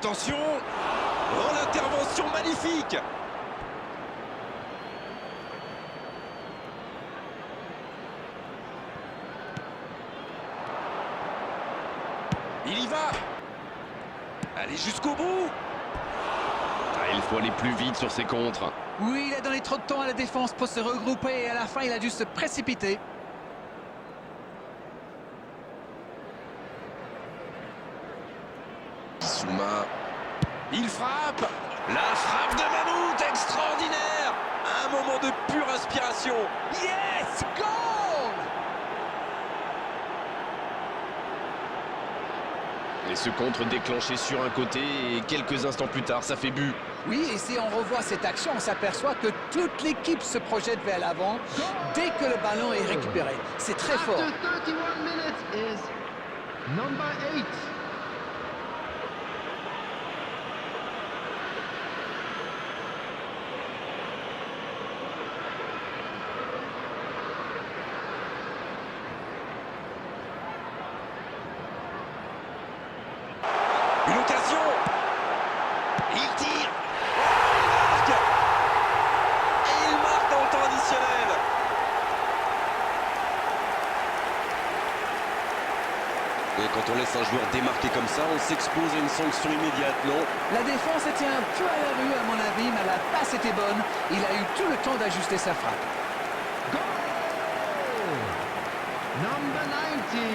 Attention! Oh, l'intervention magnifique! Il y va! Allez jusqu'au bout! Ah, il faut aller plus vite sur ses contres. Oui, il a donné trop de temps à la défense pour se regrouper et à la fin, il a dû se précipiter. Bissouma. Il frappe! La frappe de Mammouth, extraordinaire! Un moment de pure inspiration. Yes! Goal! Et ce contre déclenché sur un côté et quelques instants plus tard, ça fait but. Oui, et si on revoit cette action, on s'aperçoit que toute l'équipe se projette vers l'avant dès que le ballon est récupéré. C'est très fort. After 31 minutes is number 8. Une occasion! Il tire! Oh, il marque! Et il marque dans le temps additionnel! Et quand on laisse un joueur démarquer comme ça, on s'expose à une sanction immédiate, non? La défense était un peu à la rue, à mon avis, mais la passe était bonne. Il a eu tout le temps d'ajuster sa frappe. Goal! Number 19.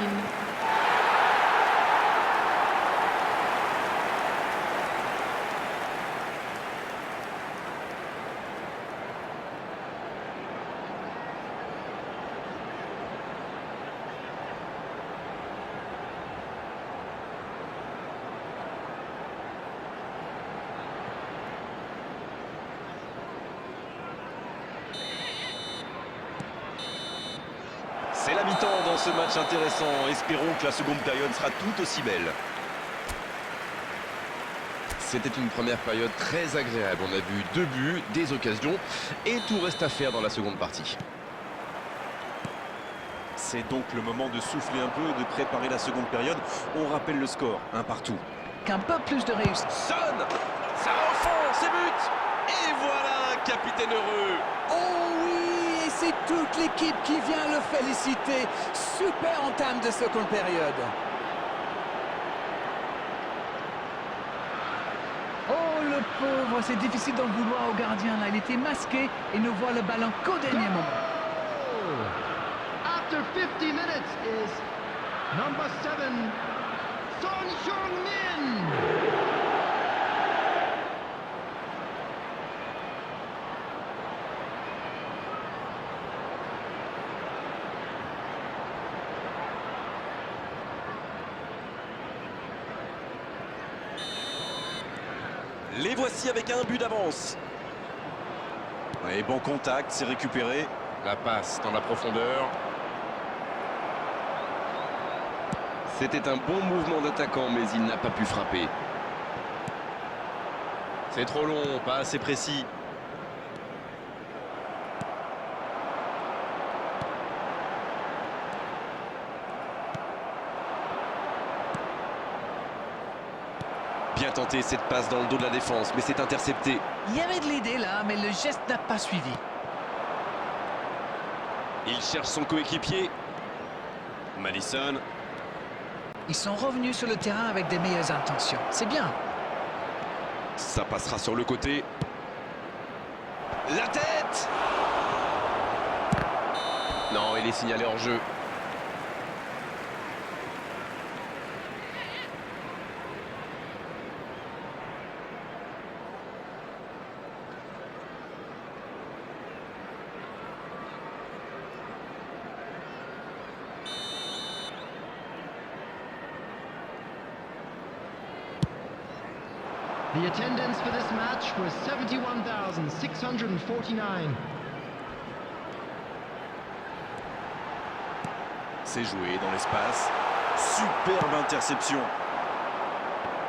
C'est la mi-temps dans ce match intéressant. Espérons que la seconde période sera tout aussi belle. C'était une première période très agréable. On a vu 2 buts, des occasions et tout reste à faire dans la seconde partie. C'est donc le moment de souffler un peu et de préparer la seconde période. On rappelle le score, un partout. Qu'un peu plus de réussite. Sonne! Ça va au fond, c'est but! Et voilà un capitaine heureux! Oh oui, et c'est toute l'équipe qui vient le féliciter. Super entame de seconde période. Oh le pauvre, c'est difficile d'en vouloir au gardien là. Il était masqué et ne voit le ballon qu'au dernier moment. After 50 minutes is number 7, Son Heung-min. Les voici avec un but d'avance. Et bon contact, c'est récupéré. La passe dans la profondeur. C'était un bon mouvement d'attaquant, mais il n'a pas pu frapper. C'est trop long, pas assez précis. Bien tenté cette passe dans le dos de la défense, mais c'est intercepté. Il y avait de l'idée là, mais le geste n'a pas suivi. Il cherche son coéquipier. Madison. Ils sont revenus sur le terrain avec des meilleures intentions. C'est bien. Ça passera sur le côté. La tête! Non, il est signalé hors jeu. The attendance for this match was 71,649. C'est joué dans l'espace. Superbe interception.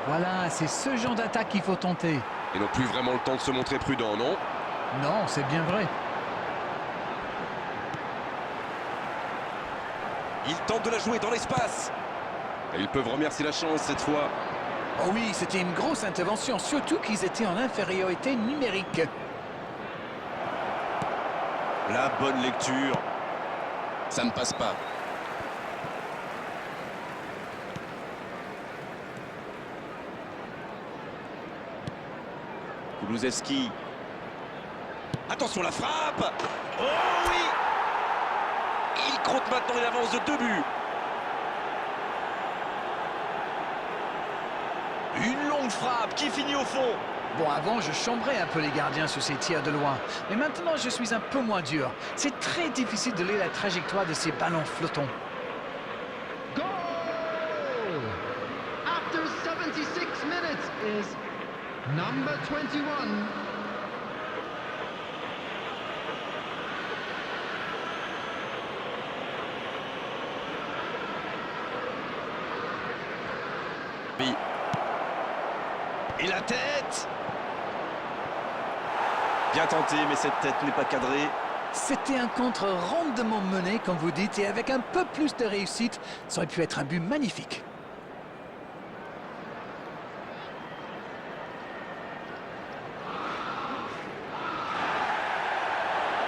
Voilà, c'est ce genre d'attaque qu'il faut tenter. Ils n'ont plus vraiment le temps de se montrer prudents, non? Non, c'est bien vrai. Ils tentent de la jouer dans l'espace. Ils peuvent remercier la chance cette fois. Oh oui, c'était une grosse intervention, surtout qu'ils étaient en infériorité numérique. La bonne lecture. Ça ne passe pas. Kulusevski. Attention la frappe. Oh oui. Il compte maintenant une avance de 2 buts. Une longue frappe qui finit au fond. Bon, avant, je chambrais un peu les gardiens sur ces tirs de loin. Mais maintenant, je suis un peu moins dur. C'est très difficile de lire la trajectoire de ces ballons flottants. Goal! After 76 minutes is number 21. Oui. Et la tête. Bien tenté, mais cette tête n'est pas cadrée. C'était un contre rondement mené, comme vous dites, et avec un peu plus de réussite, ça aurait pu être un but magnifique.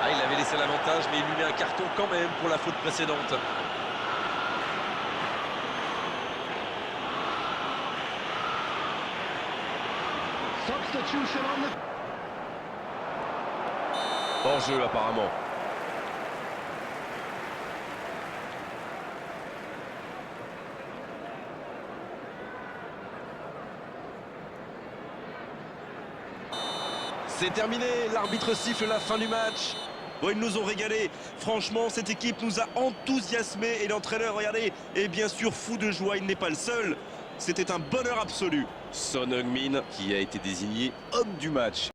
Ah, il avait laissé l'avantage, mais il lui met un carton quand même pour la faute précédente. Substitution on the... Hors jeu apparemment. C'est terminé, l'arbitre siffle la fin du match. Bon, ils nous ont régalé. Franchement, cette équipe nous a enthousiasmés et l'entraîneur, regardez, est bien sûr fou de joie, il n'est pas le seul. C'était un bonheur absolu. Son Heung-min qui a été désigné homme du match.